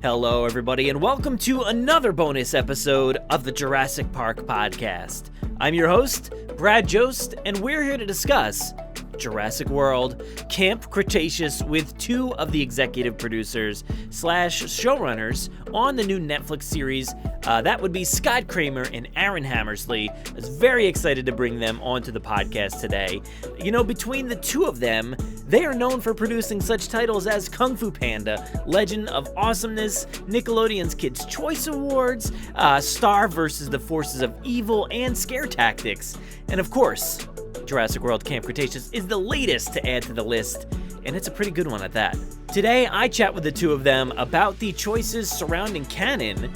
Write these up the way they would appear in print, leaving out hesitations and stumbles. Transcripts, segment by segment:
Hello, everybody, and welcome to another bonus episode of the Jurassic Park Podcast. I'm your host, Brad Jost, and we're here to discuss Jurassic World Camp Cretaceous with two of the executive producers / showrunners on the new Netflix series. That would be Scott Kreamer and Aaron Hammersley. I was very excited to bring them onto the podcast today. You know, between the two of them, they are known for producing such titles as Kung Fu Panda, Legend of Awesomeness, Nickelodeon's Kids' Choice Awards, Star vs. the Forces of Evil, and Scare Tactics. And of course, Jurassic World Camp Cretaceous is the latest to add to the list, and it's a pretty good one at that. Today, I chat with the two of them about the choices surrounding Canon,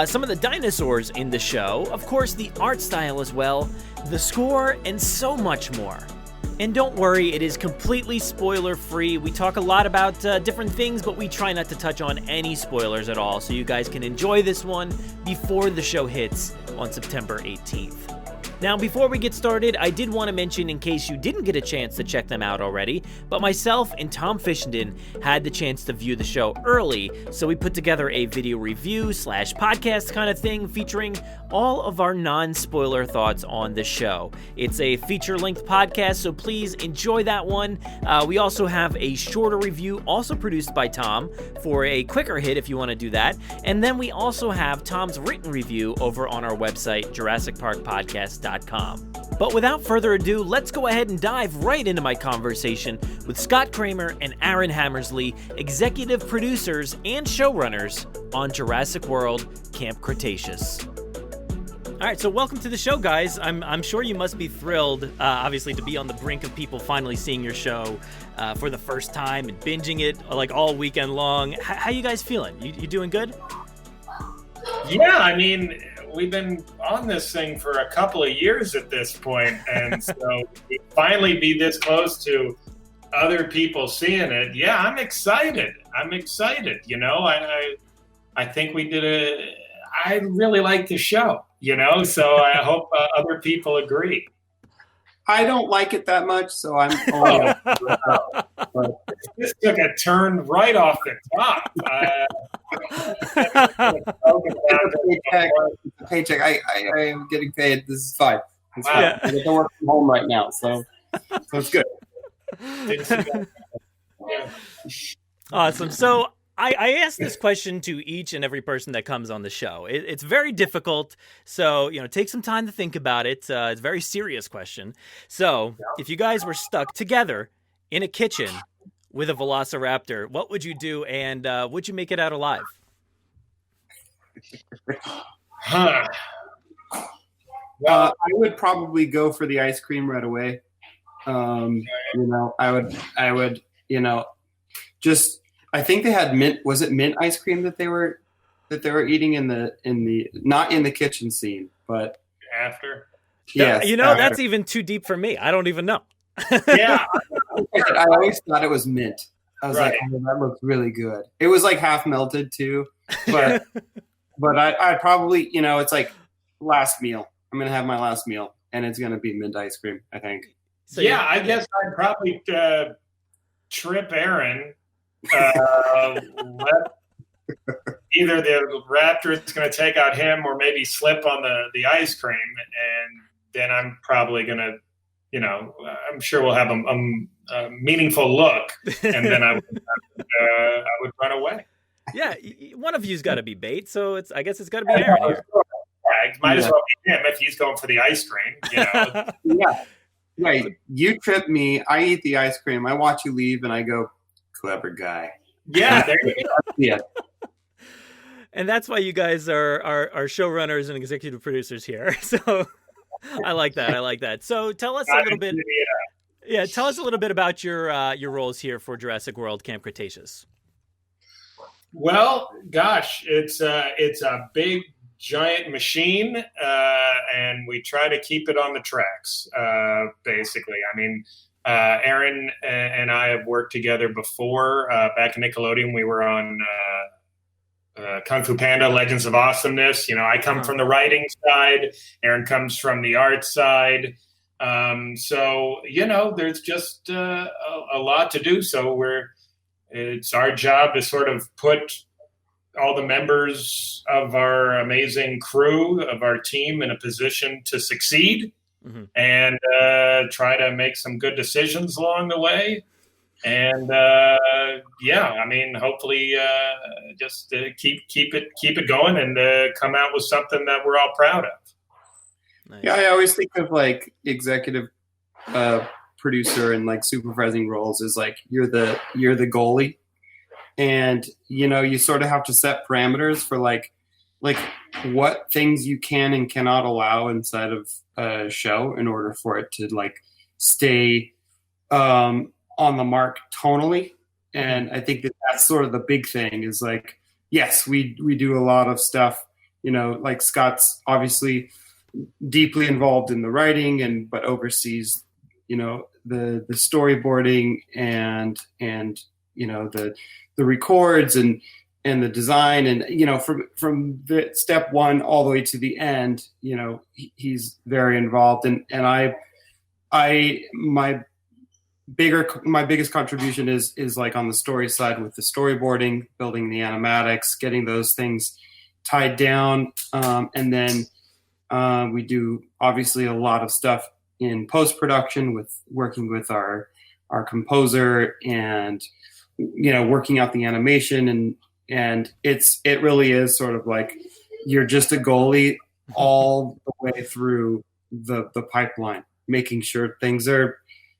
some of the dinosaurs in the show, of course the art style as well, the score, and so much more. And don't worry, it is completely spoiler-free. We talk a lot about different things, but we try not to touch on any spoilers at all, so you guys can enjoy this one before the show hits on September 18th. Now, before we get started, I did want to mention, in case you didn't get a chance to check them out already, but myself and Tom Fishenden had the chance to view the show early, so we put together a video review / podcast kind of thing featuring all of our non-spoiler thoughts on the show. It's a feature-length podcast, so please enjoy that one. We also have a shorter review, also produced by Tom, for a quicker hit if you want to do that. And then we also have Tom's written review over on our website, JurassicParkPodcast.com. But without further ado, let's go ahead and dive right into my conversation with Scott Kreamer and Aaron Hammersley, executive producers and showrunners on Jurassic World Camp Cretaceous. All right, so welcome to the show, guys. I'm sure you must be thrilled, obviously, to be on the brink of people finally seeing your show for the first time and binging it like all weekend long. How you guys feeling? You doing good? Yeah, I mean, we've been on this thing for a couple of years at this point, and so to finally be this close to other people seeing it, yeah, I'm excited. You know, I think we did I really like the show, you know, so I hope other people agree. I don't like it that much, so I'm but this took a turn right off the top. Paycheck. I am getting paid. This is fine. It's fine. Yeah. I get to work from home right now, so it's good. Awesome. So I asked this question to each and every person that comes on the show. It's very difficult, so take some time to think about it. It's a very serious question. So if you guys were stuck together in a kitchen with a velociraptor, what would you do, and would you make it out alive? I would probably go for the ice cream right away. I would, just. I think they had mint. Was it mint ice cream that they were eating in the not in the kitchen scene, but after? Yeah, that's even too deep for me. I don't even know. Yeah, I always thought it was mint. I was right. like, oh, that looks really good. It was like half melted too, but I probably, it's like last meal. I'm gonna have my last meal, and it's gonna be mint ice cream, I think. So yeah, I guess I'd probably trip Aaron. Either the raptor is going to take out him, or maybe slip on the ice cream, and then I'm probably going to, I'm sure we'll have a meaningful look, and then I would run away. Yeah, one of you's got to be bait, so I guess it's got to be Aaron here. Yeah, might as well be him if he's going for the ice cream. Yeah. Right. You trip me, I eat the ice cream, I watch you leave, and I go, clever guy. Yeah, there you go. Yeah. And that's why you guys are showrunners and executive producers here. So I like that. So tell us a little bit. Yeah, tell us a little bit about your roles here for Jurassic World Camp Cretaceous. Well, gosh, it's a big giant machine, and we try to keep it on the tracks. Basically, I mean. Aaron and I have worked together before. Back in Nickelodeon, we were on Kung Fu Panda, Legends of Awesomeness. I come from the writing side. Aaron comes from the art side. So there's just a lot to do. So it's our job to sort of put all the members of our amazing crew of our team in a position to succeed, and try to make some good decisions along the way. And hopefully just keep it going and come out with something that we're all proud of. Nice. Yeah, I always think of like executive producer and like supervising roles is like you're the goalie, and you sort of have to set parameters for like what things you can and cannot allow inside of a show in order for it to like stay on the mark tonally. And I think that's sort of the big thing is like, yes, we do a lot of stuff, like Scott's obviously deeply involved in the writing but oversees, the storyboarding and the records and the design and, from the step one all the way to the end, he's very involved. And my biggest contribution is like on the story side with the storyboarding, building the animatics, getting those things tied down. And then we do obviously a lot of stuff in post-production with working with our composer and, working out the animation. And it really is sort of like you're just a goalie all the way through the pipeline, making sure things are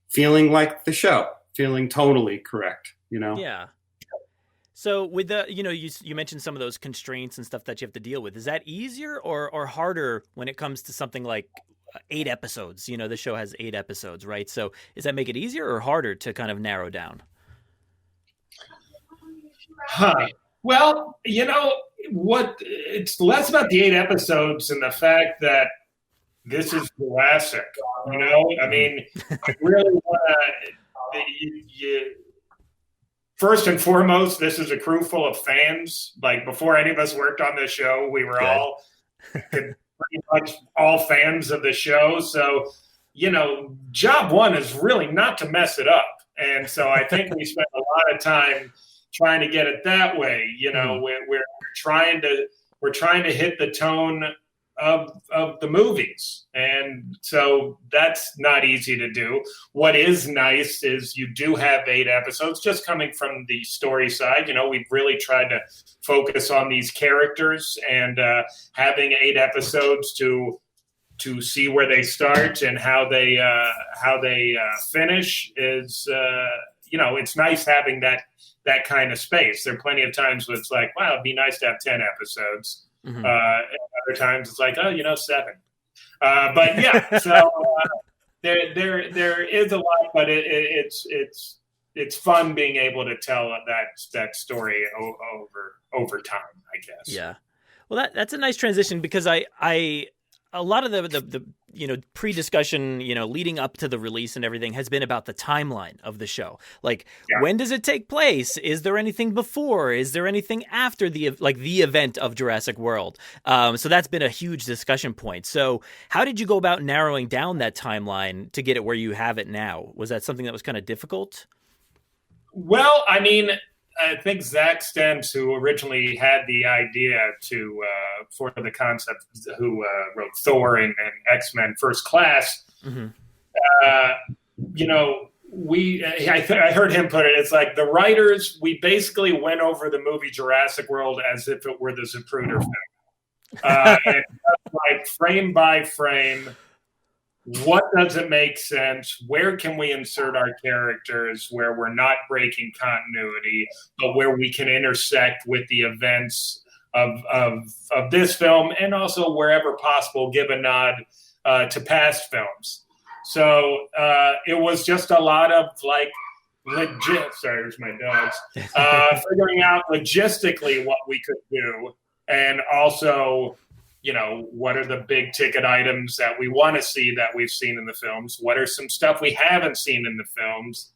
feeling like the show, feeling totally correct, Yeah. So with the, you mentioned some of those constraints and stuff that you have to deal with. Is that easier or harder when it comes to something like 8 episodes? The show has 8 episodes, right? So does that make it easier or harder to kind of narrow down? Well, it's less about the 8 episodes and the fact that this is Jurassic, I mean, I really want to, first and foremost, this is a crew full of fans. Like before any of us worked on this show, we were all pretty much all fans of the show. So, job one is really not to mess it up. And so I think we spent a lot of time trying to get it that way. We're trying to hit the tone of the movies. And so that's not easy to do. What is nice is you do have 8 episodes just coming from the story side. We've really tried to focus on these characters and having 8 episodes to see where they start and how they finish is, it's nice having that kind of space. There are plenty of times where it's like, wow, it'd be nice to have 10 episodes. And other times it's like, 7. But yeah, so there is a lot, but it's fun being able to tell that story over time, I guess. Yeah. Well, that's a nice transition because a lot of the pre-discussion, leading up to the release and everything has been about the timeline of the show. Like, when does it take place? Is there anything before? Is there anything after the event of Jurassic World? So that's been a huge discussion point. So how did you go about narrowing down that timeline to get it where you have it now? Was that something that was kind of difficult? Well, I mean, I think Zach Stentz, who originally had the idea for the concept, who wrote Thor and X-Men First Class, I heard him put it. It's like the writers, we basically went over the movie Jurassic World as if it were the Zapruder film, and like frame by frame. What doesn't make sense? Where can we insert our characters where we're not breaking continuity, but where we can intersect with the events of this film, and also wherever possible, give a nod to past films. So it was just a lot of like legit. Sorry, there's my dogs. Figuring out logistically what we could do, and also, what are the big ticket items that we want to see that we've seen in the films? What are some stuff we haven't seen in the films?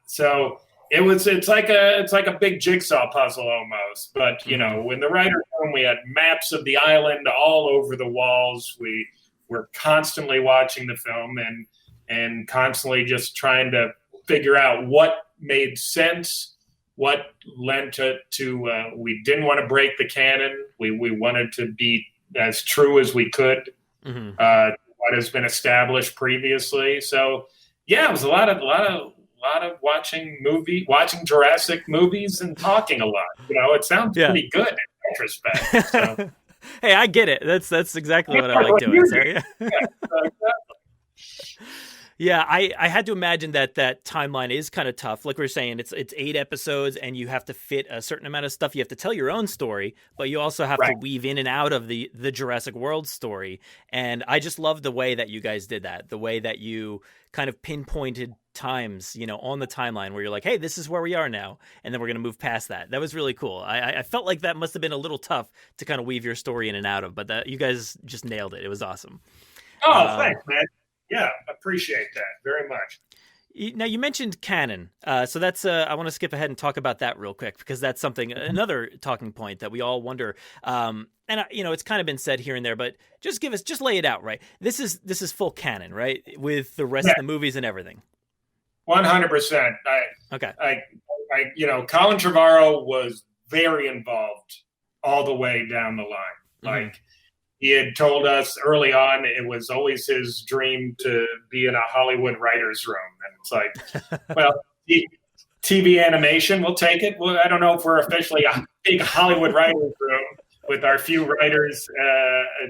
So it's like a big jigsaw puzzle almost. But, when the writer's room, we had maps of the island all over the walls. We were constantly watching the film and constantly just trying to figure out what made sense what led to we didn't want to break the canon. We wanted to be as true as we could. What has been established previously. So yeah, it was a lot of watching Jurassic movies and talking a lot. It sounds pretty good in retrospect. So. Hey, I get it. That's exactly what I like doing. So, yeah. Exactly. Yeah, I had to imagine that timeline is kind of tough. Like we were saying, it's 8 episodes, and you have to fit a certain amount of stuff. You have to tell your own story, but you also have to weave in and out of the Jurassic World story. And I just love the way that you guys did that, the way that you kind of pinpointed times, on the timeline where you're like, hey, this is where we are now, and then we're going to move past that. That was really cool. I felt like that must have been a little tough to kind of weave your story in and out of, but you guys just nailed it. It was awesome. Oh, thanks, man. Yeah, appreciate that very much. Now, you mentioned Canon, so that's I want to skip ahead and talk about that real quick, because that's another talking point that we all wonder. And it's kind of been said here and there, but just lay it out, right? This is full Canon, right, with the rest of the movies and everything. 100%. Okay. Colin Trevorrow was very involved all the way down the line. Like. He had told us early on it was always his dream to be in a Hollywood writer's room. And it's like, well, TV animation, we'll take it. Well, I don't know if we're officially a big Hollywood writer's room with our few writers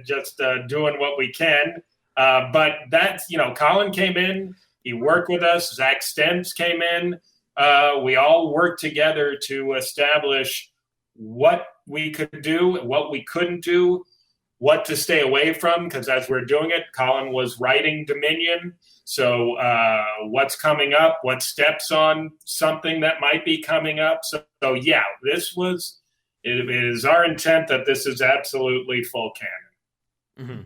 just doing what we can. But that's, Colin came in, he worked with us, Zach Stentz came in. We all worked together to establish what we could do, what we couldn't do, what to stay away from, because as we're doing it, Colin was writing Dominion. So what's coming up, what steps on something that might be coming up. So yeah, it is our intent that this is absolutely full canon. Mm-hmm.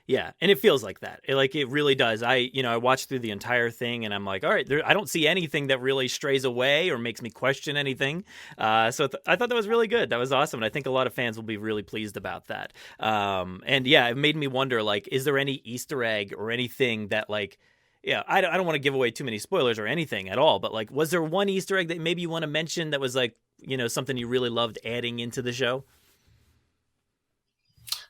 Yeah, and it feels like that. It really does. I watched through the entire thing, and I'm like, all right, I don't see anything that really strays away or makes me question anything. So I thought that was really good. That was awesome, and I think a lot of fans will be really pleased about that. And yeah, it made me wonder, is there any Easter egg or anything that I don't want to give away too many spoilers or anything at all, but was there one Easter egg that maybe you want to mention that was something you really loved adding into the show?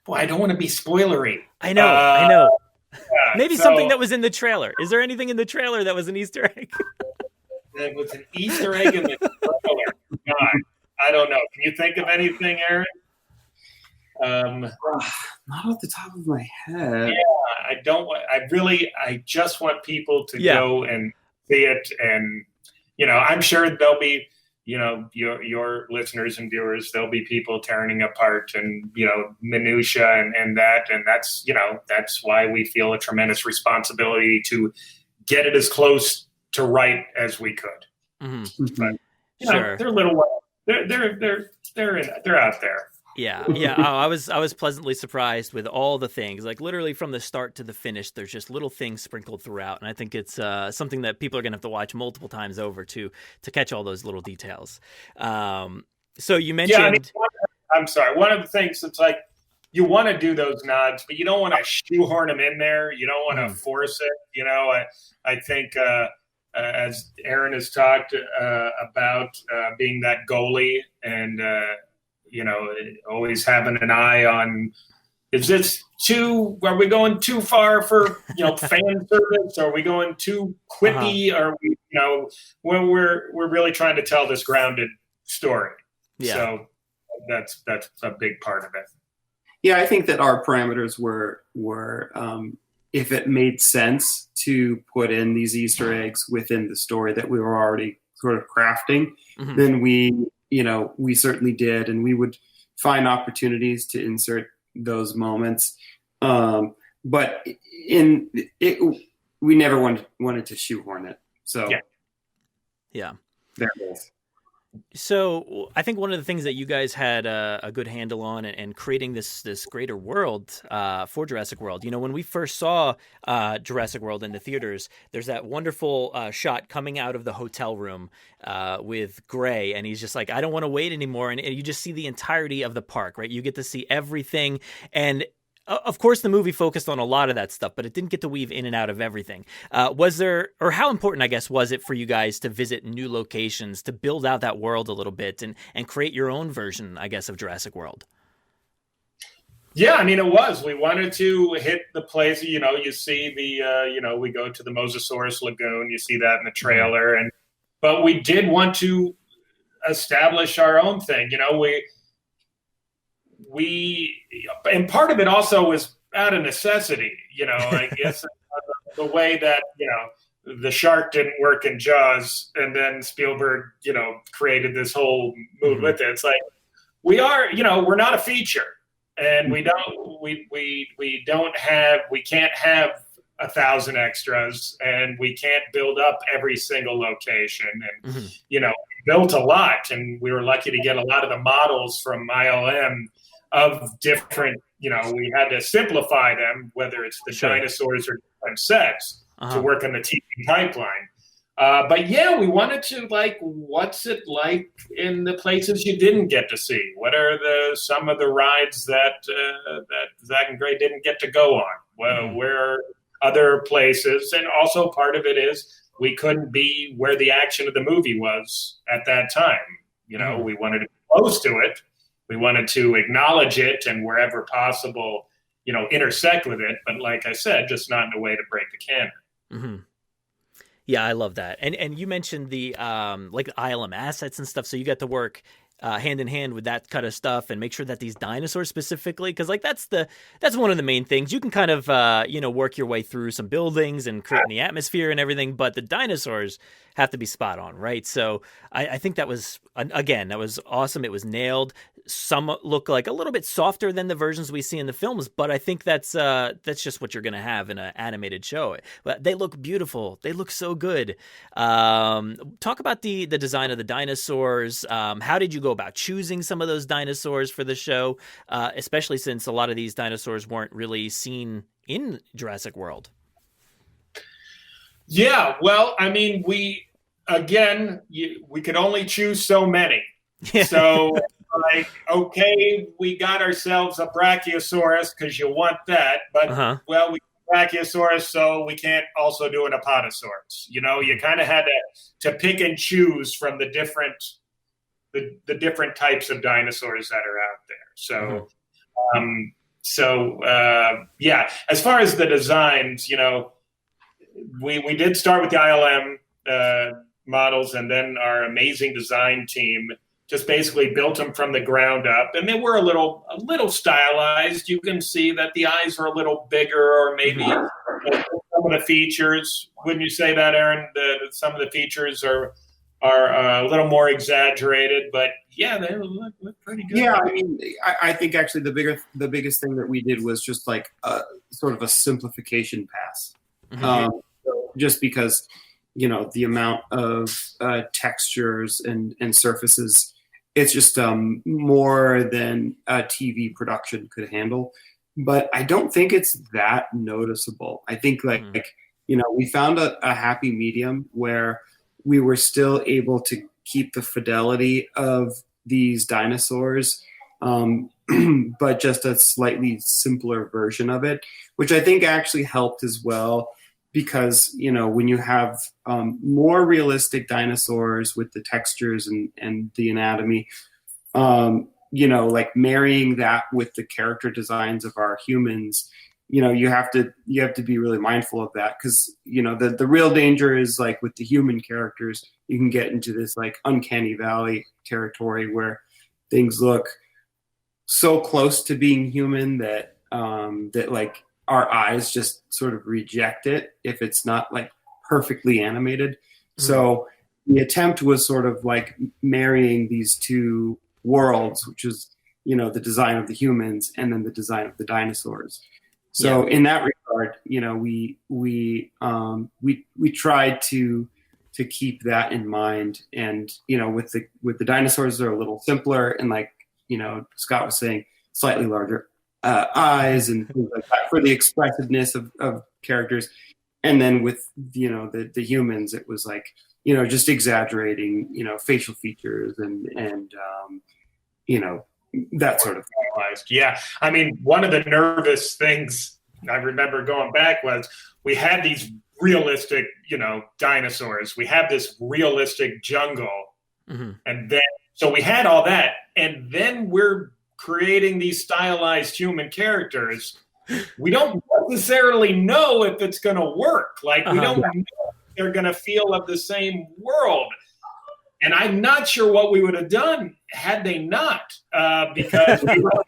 Boy, I don't want to be spoilery. I know. Yeah, maybe something that was in the trailer. Is there anything in the trailer that was an Easter egg? That was an Easter egg in the trailer. God, I don't know. Can you think of anything, Aaron? Not off the top of my head. Yeah, I don't. I just want people to go and see it, and I'm sure there'll be. Your listeners and viewers, there'll be people tearing apart and, minutia and that's why we feel a tremendous responsibility to get it as close to right as we could. Mm-hmm. But, sure. They're little, they're out there. Yeah. I was pleasantly surprised with all the things, literally from the start to the finish. There's just little things sprinkled throughout, and I think it's something that people are going to have to watch multiple times over to catch all those little details. So you mentioned. Yeah, I'm sorry. One of the things it's you want to do those nods, but you don't want to shoehorn them in there. You don't want to force it. I think as Aaron has talked about being that goalie and. Always having an eye on, are we going too far for, fan service? Are we going too quippy? Are we, when we're really trying to tell this grounded story. Yeah. So that's a big part of it. Yeah. I think that our parameters were if it made sense to put in these Easter eggs within the story that we were already sort of crafting, then we certainly did, and we would find opportunities to insert those moments. But we never wanted to shoehorn it. So yeah. There it is. So I think one of the things that you guys had a good handle on and creating this greater world for Jurassic World. When we first saw Jurassic World in the theaters, there's that wonderful shot coming out of the hotel room with Gray, and he's just like, I don't want to wait anymore. And you just see the entirety of the park, right? You get to see everything. And of course, the movie focused on a lot of that stuff, but it didn't get to weave in and out of everything. Was there, or how important, I guess, was it for you guys to visit new locations, to build out that world a little bit and create your own version, I guess, of Jurassic World? Yeah, I mean, it was. We wanted to hit the place, you see the, we go to the Mosasaurus Lagoon, you see that in the trailer, but we did want to establish our own thing. And part of it also was out of necessity, I guess the way that, the shark didn't work in Jaws, and then Spielberg, created this whole mood with it. It's like, we're not a feature, and we can't have 1,000 extras, and we can't build up every single location. And, we built a lot, and we were lucky to get a lot of the models from ILM of different, we had to simplify them, whether it's the dinosaurs or different sets to work on the TV pipeline. But yeah, we wanted to what's it like in the places you didn't get to see? What are some of the rides that Zach and Gray didn't get to go on? Well, where are other places? And also part of it is we couldn't be where the action of the movie was at that time. We wanted to be close to it. We wanted to acknowledge it and wherever possible, intersect with it. But like I said, just not in a way to break the canon. Mm-hmm. Yeah, I love that. And you mentioned the ILM assets and stuff. So you got to work hand in hand with that kind of stuff and make sure that these dinosaurs specifically, because that's one of the main things. You can kind of work your way through some buildings and create the atmosphere and everything, but the dinosaurs have to be spot on, right? So I think that was awesome. It was nailed. Some look like a little bit softer than the versions we see in the films, but I think that's just what you're going to have in an animated show. But they look beautiful. They look so good. Talk about the design of the dinosaurs. How did you go about choosing some of those dinosaurs for the show, especially since a lot of these dinosaurs weren't really seen in Jurassic World? Yeah, well, I mean, we could only choose so many. So, we got ourselves a Brachiosaurus because you want that, but we got Brachiosaurus, so we can't also do an Apatosaurus. You kind of had to pick and choose from the different types of dinosaurs that are out there. So, as far as the designs, we did start with the ILM models, and then our amazing design team just basically built them from the ground up. And they were a little stylized. You can see that the eyes are a little bigger, or maybe some of the features. Wouldn't you say that, Aaron? Some of the features are a little more exaggerated, but yeah, they look pretty good. Yeah, I mean, I think actually the biggest thing that we did was just like sort of a simplification pass. Just because, the amount of textures and surfaces, it's just more than a TV production could handle. But I don't think it's that noticeable. I think we found a happy medium where we were still able to keep the fidelity of these dinosaurs, but just a slightly simpler version of it, which I think actually helped as well. Because, when you have more realistic dinosaurs with the textures and the anatomy, marrying that with the character designs of our humans, you have to be really mindful of that. Because, the real danger is with the human characters, you can get into this uncanny valley territory where things look so close to being human that our eyes just sort of reject it if it's not perfectly animated. Mm-hmm. So the attempt was sort of marrying these two worlds, which is, the design of the humans and then the design of the dinosaurs. So in that regard, we tried to keep that in mind. And, with the dinosaurs, they're a little simpler and Scott was saying, slightly larger eyes and things like that for the expressiveness of characters. And then with the humans, it was just exaggerating facial features and that sort of thing. Yeah. I mean, one of the nervous things I remember going back was we had these realistic, dinosaurs. We have this realistic jungle. Mm-hmm. And then, so we had all that. And then we're creating these stylized human characters. We don't necessarily know if it's going to work. Like, we don't know if they're going to feel of the same world. And I'm not sure what we would have done had they not, because we were down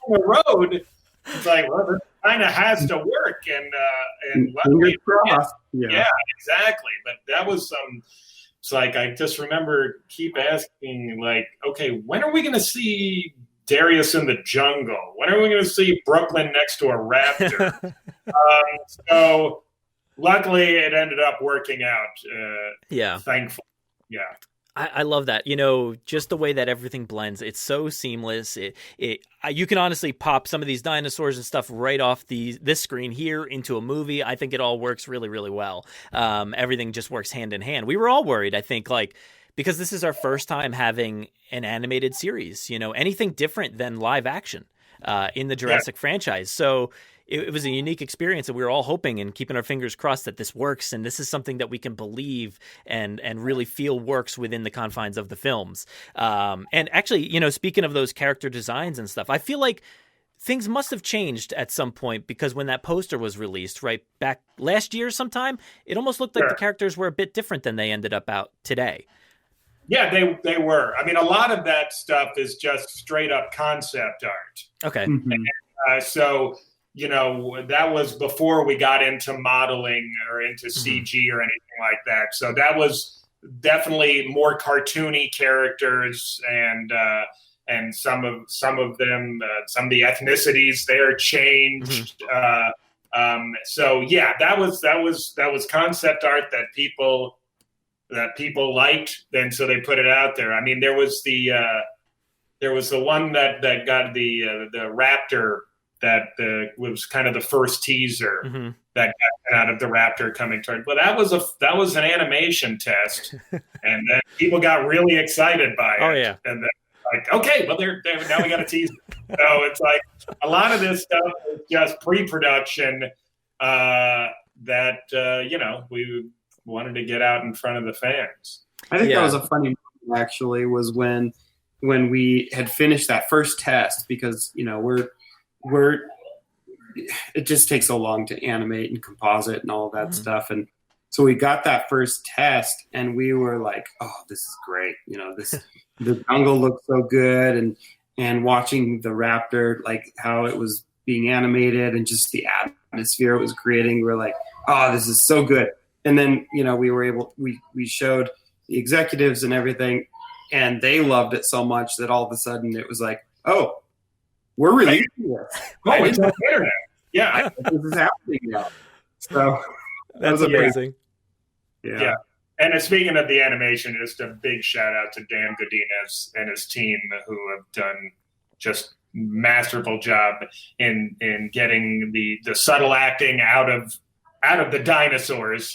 the road. It's like, well, this kind of has to work, and yeah, exactly. But that was it's like I just remember keep asking, like, okay, when are we going to see Darius in the jungle? When are we going to see Brooklyn next to a raptor? So luckily, it ended up working out. Thankfully, yeah. I love that. Just the way that everything blends. It's so seamless. You can honestly pop some of these dinosaurs and stuff right off this screen here into a movie. I think it all works really, really well. Everything just works hand in hand. We were all worried, I think, because this is our first time having an animated series, anything different than live action in the Jurassic franchise. So it was a unique experience, and we were all hoping and keeping our fingers crossed that this works, and this is something that we can believe and really feel works within the confines of the films. And actually, speaking of those character designs and stuff, I feel like things must have changed at some point, because when that poster was released, right back last year sometime, it almost looked like the characters were a bit different than they ended up out today. Yeah, they were. I mean, a lot of that stuff is just straight up concept art. Okay. Mm-hmm. And, so... that was before we got into modeling or into CG or anything like that. So that was definitely more cartoony characters, and some of them, some of the ethnicities there changed. So yeah, that was concept art that people liked. Then so they put it out there. I mean, there was the one that got the raptor. That was kind of the first teaser that got out of the raptor coming toward. Well, that was an animation test, and then people got really excited by it. Oh yeah, and then like, okay, well, now we got a teaser. So it's like a lot of this stuff is just pre-production that we wanted to get out in front of the fans. I think that was a funny moment, actually, was when we had finished that first test, because it just takes so long to animate and composite and all that stuff. And so we got that first test and we were like, oh, this is great. The jungle looks so good. And watching the raptor, like how it was being animated and just the atmosphere it was creating, we're like, oh, this is so good. And then, we showed the executives and everything, and they loved it so much that all of a sudden it was like, oh, we're releasing this. Oh, it's on the internet. Yeah, this is happening now. So that's amazing. Yeah. And speaking of the animation, just a big shout out to Dan Godinez and his team, who have done just masterful job in getting the subtle acting out of the dinosaurs,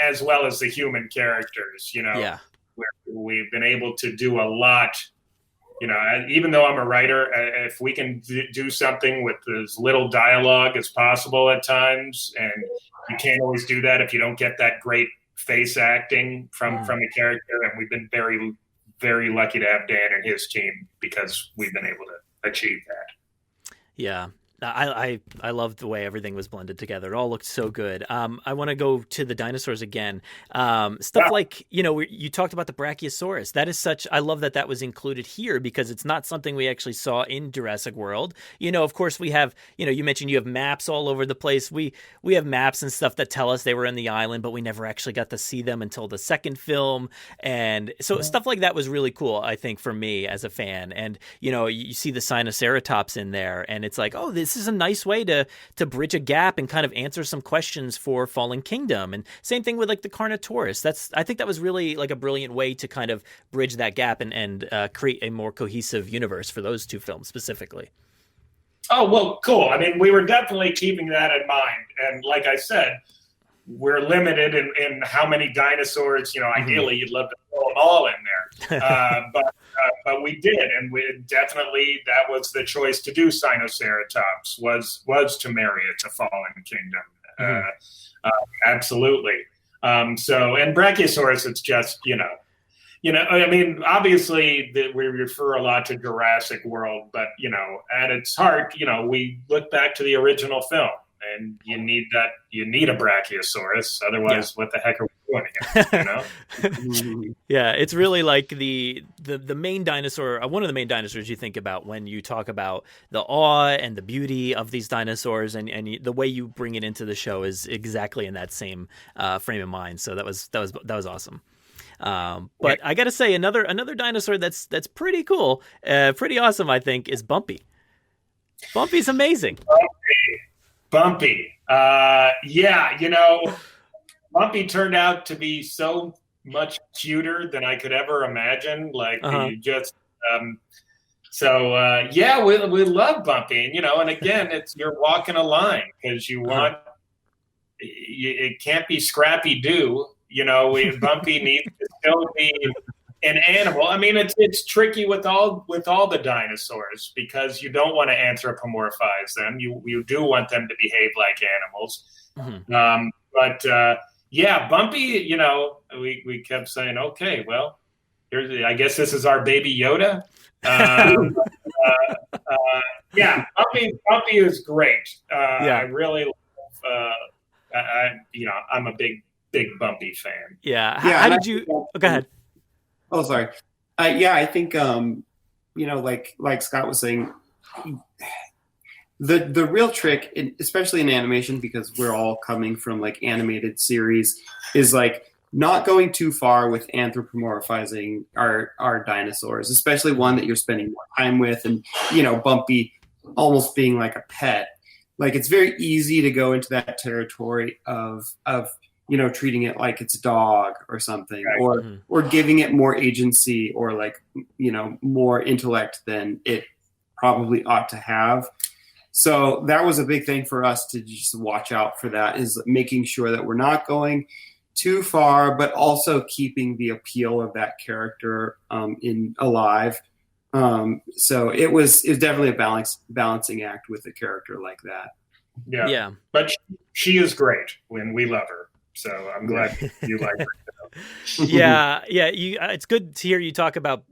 as well as the human characters, where we've been able to do a lot. Even though I'm a writer, if we can do something with as little dialogue as possible at times, and you can't always do that if you don't get that great face acting from a character, and we've been very, very lucky to have Dan and his team, because we've been able to achieve that. Yeah. I loved the way everything was blended together. It all looked so good. I want to go to the dinosaurs again. Stuff like, you talked about the Brachiosaurus. That is I love that was included here, because it's not something we actually saw in Jurassic World. Of course we have, you mentioned you have maps all over the place. We have maps and stuff that tell us they were in the island, but we never actually got to see them until the second film. And so stuff like that was really cool, I think, for me as a fan. And, you see the Sinoceratops in there, and it's like, oh, this is a nice way to bridge a gap and kind of answer some questions for Fallen Kingdom. And same thing with like the Carnotaurus. I think that was really like a brilliant way to kind of bridge that gap and create a more cohesive universe for those two films specifically. Oh, well, cool. I mean, we were definitely keeping that in mind. And like I said, we're limited in how many dinosaurs, ideally you'd love to throw them all in there. But we did, and we definitely that was the choice to do Sinoceratops was to marry it to Fallen Kingdom. Absolutely. So and Brachiosaurus, it's just I mean, obviously we refer a lot to Jurassic World, but at its heart, we look back to the original film, and you need a Brachiosaurus, otherwise, what the heck are we doing here? Yeah, it's really like the main dinosaur, one of the main dinosaurs you think about when you talk about the awe and the beauty of these dinosaurs, and the way you bring it into the show is exactly in that same frame of mind. So that was awesome. But I got to say, another dinosaur that's pretty cool, pretty awesome, I think, is Bumpy. Bumpy's amazing. Bumpy. Bumpy turned out to be so much cuter than I could ever imagine. Like we love Bumpy, and again, you're walking a line because you want. It can't be Scrappy Doo. Bumpy needs to still be an animal. I mean, it's tricky with all the dinosaurs because you don't want to anthropomorphize them. You do want them to behave like animals. Bumpy. We kept saying, okay, well, I guess this is our baby Yoda. Bumpy is great. I really love. I'm a big Bumpy fan. Yeah. How did you? Go ahead. Oh, sorry. I think like Scott was saying, the real trick, especially in animation, because we're all coming from like animated series, is like not going too far with anthropomorphizing our dinosaurs, especially one that you're spending more time with, and Bumpy almost being like a pet. Like it's very easy to go into that territory of treating it like it's a dog or something, right. or giving it more agency or like, more intellect than it probably ought to have. So that was a big thing for us to just watch out for, that is making sure that we're not going too far, but also keeping the appeal of that character alive. So it was definitely a balancing act with a character like that. Yeah. But she is great when we love her. So I'm glad you like her. Yeah. It's good to hear you talk about,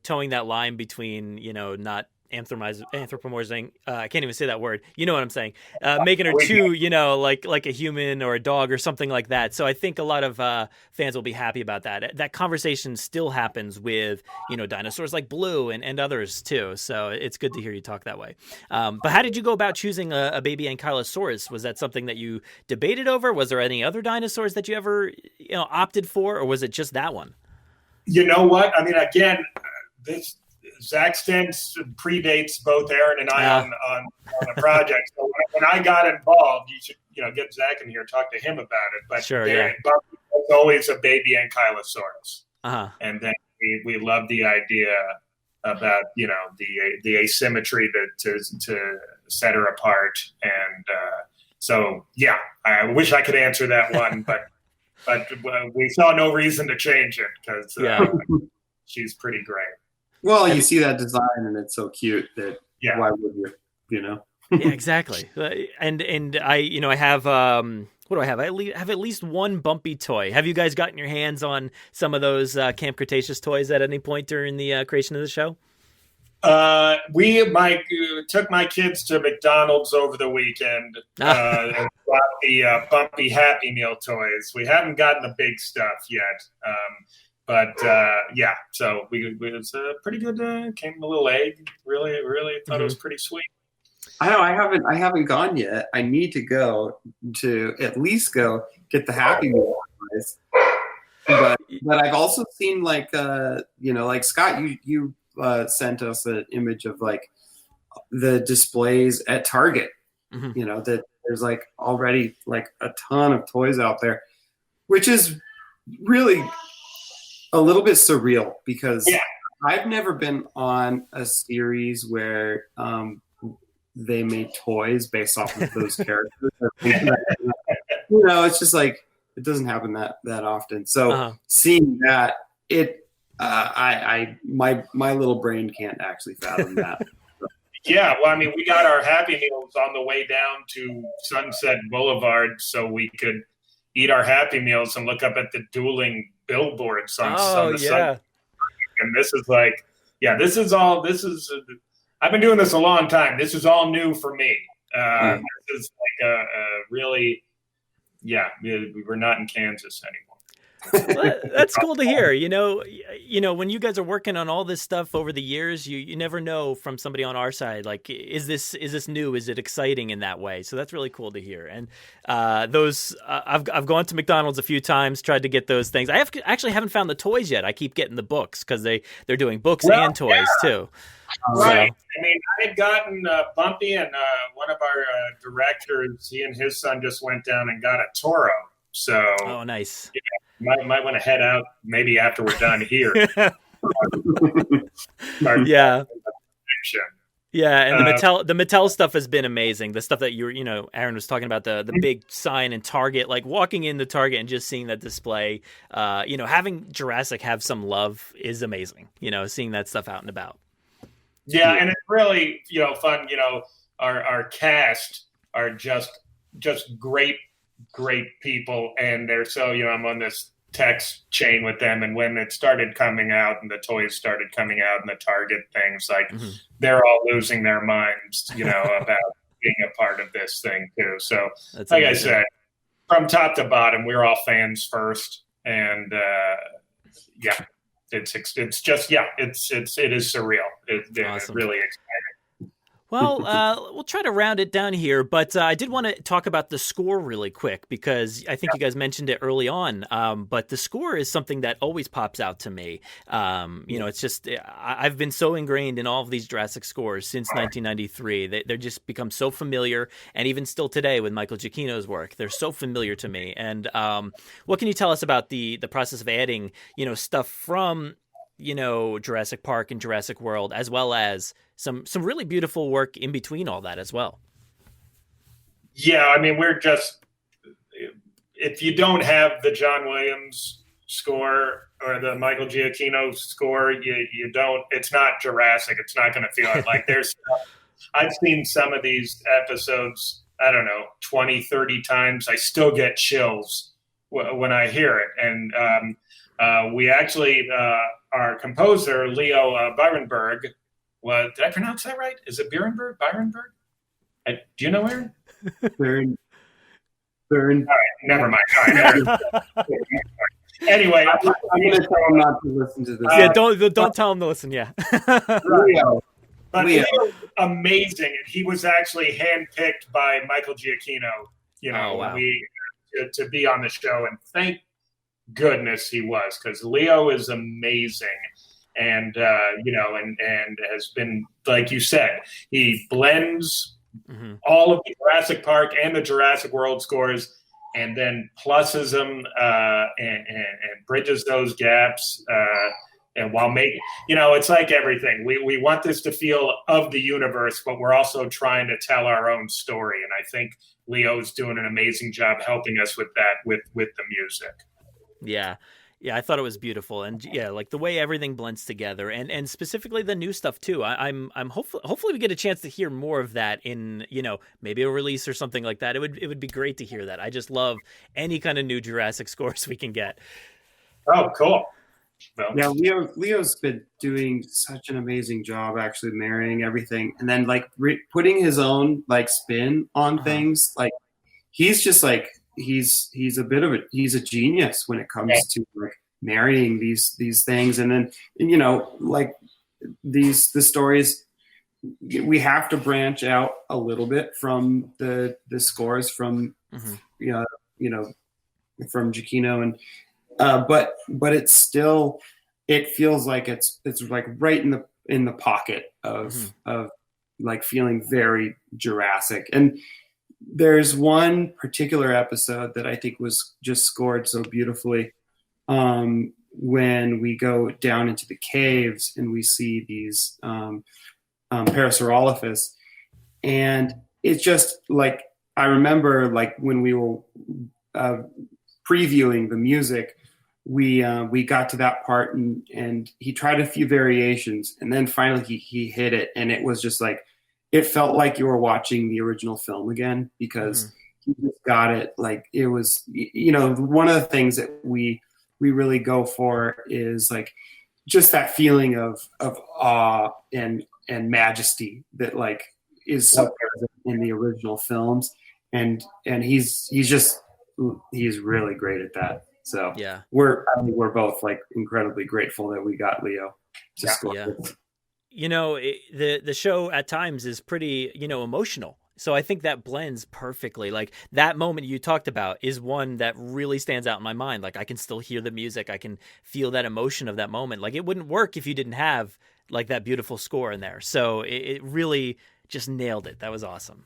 towing that line between, not anthropomorphizing. I can't even say that word. You know what I'm saying? Making her too, like a human or a dog or something like that. So I think a lot of fans will be happy about that. That conversation still happens with, dinosaurs like Blue and others too. So it's good to hear you talk that way. But how did you go about choosing a baby Ankylosaurus? Was that something that you debated over? Was there any other dinosaurs that you ever, opted for, or was it just that one? You know what? I mean, again, Zach Stentz predates both Aaron and I on the project. So when I got involved, you should get Zach in here and talk to him about it. But Bumpy was always a baby Ankylosaurus, and then we love the idea about the asymmetry to set her apart. And I wish I could answer that one, but we saw no reason to change it because she's pretty great. Well, you see that design and it's so cute that why would you, Yeah, exactly. And I have, what do I have? I have at least one Bumpy toy. Have you guys gotten your hands on some of those Camp Cretaceous toys at any point during the creation of the show? We took my kids to McDonald's over the weekend and got the Bumpy Happy Meal toys. We haven't gotten the big stuff yet. So it's a pretty good. Came in a little egg. Really thought it was pretty sweet. I know I haven't gone yet. I need to go to at least go get the Happy Meal toys. But I've also seen like Scott, you sent us an image of like the displays at Target. That there's like already like a ton of toys out there, which is really a little bit surreal because I've never been on a series where they made toys based off of those characters. It's just like it doesn't happen that often. So seeing that My little brain can't actually fathom that. Yeah, well, I mean, we got our Happy Meals on the way down to Sunset Boulevard so we could eat our Happy Meals and look up at the dueling billboards on the side. And this is like, this is I've been doing this a long time. This is all new for me. This is like a really, we're not in Kansas anymore. Well, that's cool to hear. You know, when you guys are working on all this stuff over the years, you never know from somebody on our side, like, is this new? Is it exciting in that way? So that's really cool to hear. And I've gone to McDonald's a few times, tried to get those things. I actually haven't found the toys yet. I keep getting the books because they're doing books and toys too. Right. I mean, I had gotten Bumpy, and one of our directors, he and his son just went down and got a Toro. So, oh, nice. Might want to head out maybe after we're done here. Yeah, and the Mattel stuff has been amazing. The stuff that Aaron was talking about, the big sign in Target, like walking into Target and just seeing that display, having Jurassic have some love is amazing. Seeing that stuff out and about. Yeah, and it's really fun. Our cast are just great people, and they're so I'm on this text chain with them, and when it started coming out and the toys started coming out and the Target things, like they're all losing their minds about being a part of this thing too. So that's like amazing. I said, from top to bottom, we're all fans first, and it is surreal. It's really exciting. Well, we'll try to round it down here, but I did want to talk about the score really quick because I think you guys mentioned it early on, but the score is something that always pops out to me. It's just I've been so ingrained in all of these Jurassic scores since 1993. They're just become so familiar, and even still today with Michael Giacchino's work, they're so familiar to me. And what can you tell us about the process of adding, stuff from Jurassic Park and Jurassic World, as well as some really beautiful work in between all that as well? Yeah, I mean, if you don't have the John Williams score or the Michael Giacchino score, you don't, it's not Jurassic. It's not going to feel like there's, I've seen some of these episodes, I don't know, 20, 30 times. I still get chills when I hear it. And we actually, our composer, Leo Byronberg, did I pronounce that right? Is it Byronberg? Do you know Aaron? Byron. All right, never mind. All right, anyway, I'm going to tell him not to listen to this. Yeah, don't tell him to listen. Yeah. Leo. But Leo, amazing, and he was actually handpicked by Michael Giacchino. To be on the show, and thank goodness he was, because Leo is amazing. And and has been, like you said, he blends all of the Jurassic Park and the Jurassic World scores, and then pluses them and bridges those gaps. And while making, it's like everything. We want this to feel of the universe, but we're also trying to tell our own story. And I think Leo's doing an amazing job helping us with that, with the music. Yeah. Yeah, I thought it was beautiful, and like the way everything blends together, and specifically the new stuff too. I'm hopefully we get a chance to hear more of that in maybe a release or something like that. It would be great to hear that. I just love any kind of new Jurassic scores we can get. Oh, cool. Well, yeah, Leo's been doing such an amazing job actually marrying everything, and then like putting his own like spin on things. Like he's just like. He's a genius when it comes to like marrying these things, and then like the stories, we have to branch out a little bit from the scores from from Giacchino, and but it's still, it feels like it's like right in the pocket of like feeling very Jurassic. And there's one particular episode that I think was just scored so beautifully, when we go down into the caves and we see these Parasaurolophus, and it's just like, I remember like when we were previewing the music, we got to that part, and he tried a few variations, and then finally he hit it, and it was just like, it felt like you were watching the original film again, because he just got it. Like, it was, one of the things that we really go for is like just that feeling of awe and majesty that like is so present in the original films, and he's really great at that. So yeah, we're both like incredibly grateful that we got Leo to score. Yeah. The show at times is pretty, emotional. So I think that blends perfectly. Like, that moment you talked about is one that really stands out in my mind. Like, I can still hear the music. I can feel that emotion of that moment. Like, it wouldn't work if you didn't have like that beautiful score in there. So it really just nailed it. That was awesome.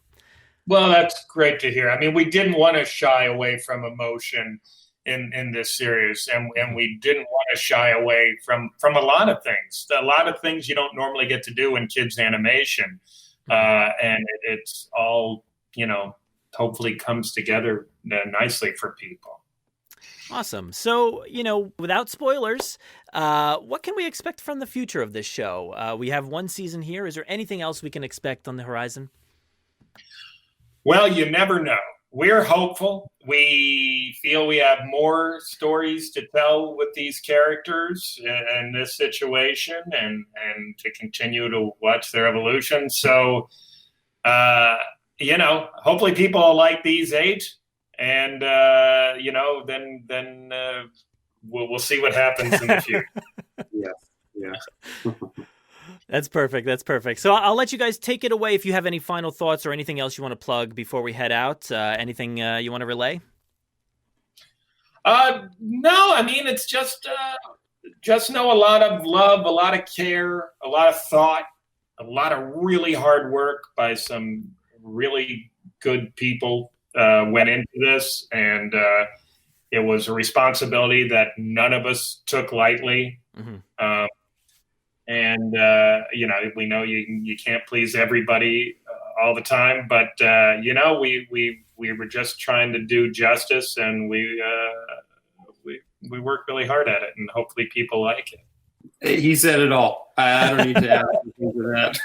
Well, that's great to hear. I mean, we didn't want to shy away from emotion in this series, and we didn't want to shy away from a lot of things. A lot of things you don't normally get to do in kids animation, and it's all, hopefully comes together nicely for people. Awesome. So, without spoilers, what can we expect from the future of this show? We have one season here. Is there anything else we can expect on the horizon? Well, you never know. We're hopeful. We feel we have more stories to tell with these characters in this situation, and to continue to watch their evolution. So, hopefully people will like these 8, and, then we'll see what happens in the future. Yeah. That's perfect. So I'll let you guys take it away if you have any final thoughts or anything else you want to plug before we head out. Anything you want to relay? No, I mean, it's just know a lot of love, a lot of care, a lot of thought, a lot of really hard work by some really good people went into this, and it was a responsibility that none of us took lightly. Mm-hmm. And we know you can't please everybody all the time, but we were just trying to do justice, and we worked really hard at it, and hopefully people like it. He said it all. I don't need to add anything to that.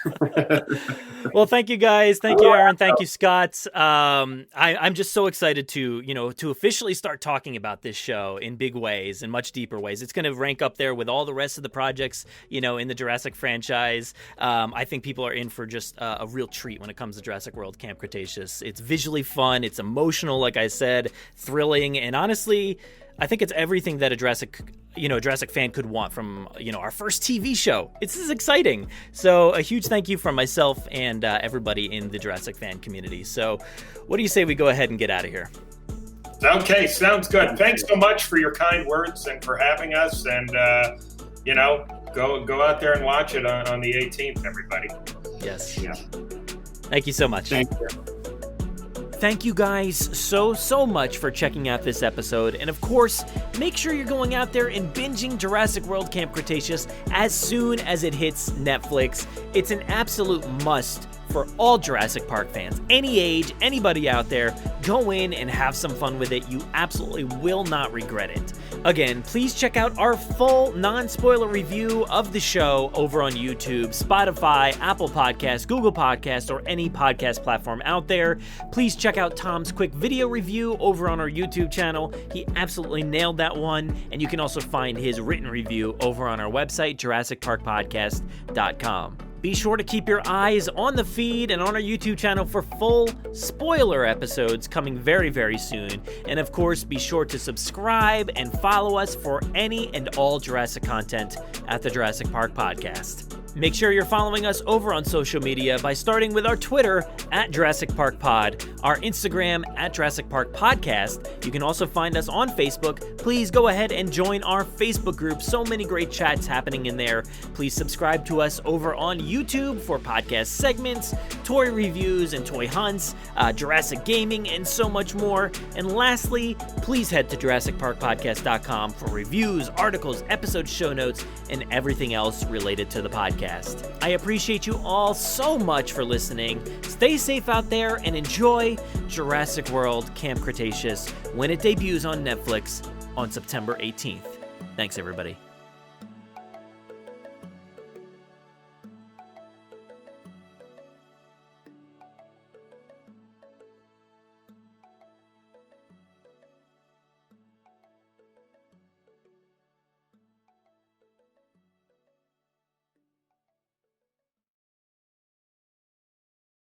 Well, thank you guys. Thank you, Aaron. Thank you, Scott. I'm just so excited to officially start talking about this show in big ways and much deeper ways. It's going to rank up there with all the rest of the projects, in the Jurassic franchise. I think people are in for just a real treat when it comes to Jurassic World Camp Cretaceous. It's visually fun. It's emotional, like I said, thrilling, and honestly, I think it's everything that a Jurassic fan could want from, our first TV show. This is exciting. So a huge thank you from myself and everybody in the Jurassic fan community. So what do you say we go ahead and get out of here? Okay, sounds good. Thanks so much for your kind words and for having us. And, go out there and watch it on the 18th, everybody. Yes. Yeah. Thank you so much. Thank you. Thank you guys so much for checking out this episode. And of course, make sure you're going out there and binging Jurassic World Camp Cretaceous as soon as it hits Netflix. It's an absolute must for all Jurassic Park fans. Any age, anybody out there, go in and have some fun with it. You absolutely will not regret it. Again, please check out our full non-spoiler review of the show over on YouTube, Spotify, Apple Podcasts, Google Podcasts, or any podcast platform out there. Please check out Tom's quick video review over on our YouTube channel. He absolutely nailed that one. And you can also find his written review over on our website, JurassicParkPodcast.com. Be sure to keep your eyes on the feed and on our YouTube channel for full spoiler episodes coming very, very soon. And of course, be sure to subscribe and follow us for any and all Jurassic content at the Jurassic Park Podcast. Make sure you're following us over on social media by starting with our Twitter at Jurassic Park Pod, our Instagram at Jurassic Park Podcast. You can also find us on Facebook. Please go ahead and join our Facebook group. So many great chats happening in there. Please subscribe to us over on YouTube for podcast segments, toy reviews and toy hunts, Jurassic gaming, and so much more. And lastly, please head to JurassicParkPodcast.com for reviews, articles, episode show notes, and everything else related to the podcast. I appreciate you all so much for listening. Stay safe out there and enjoy Jurassic World Camp Cretaceous when it debuts on Netflix on September 18th. Thanks, everybody.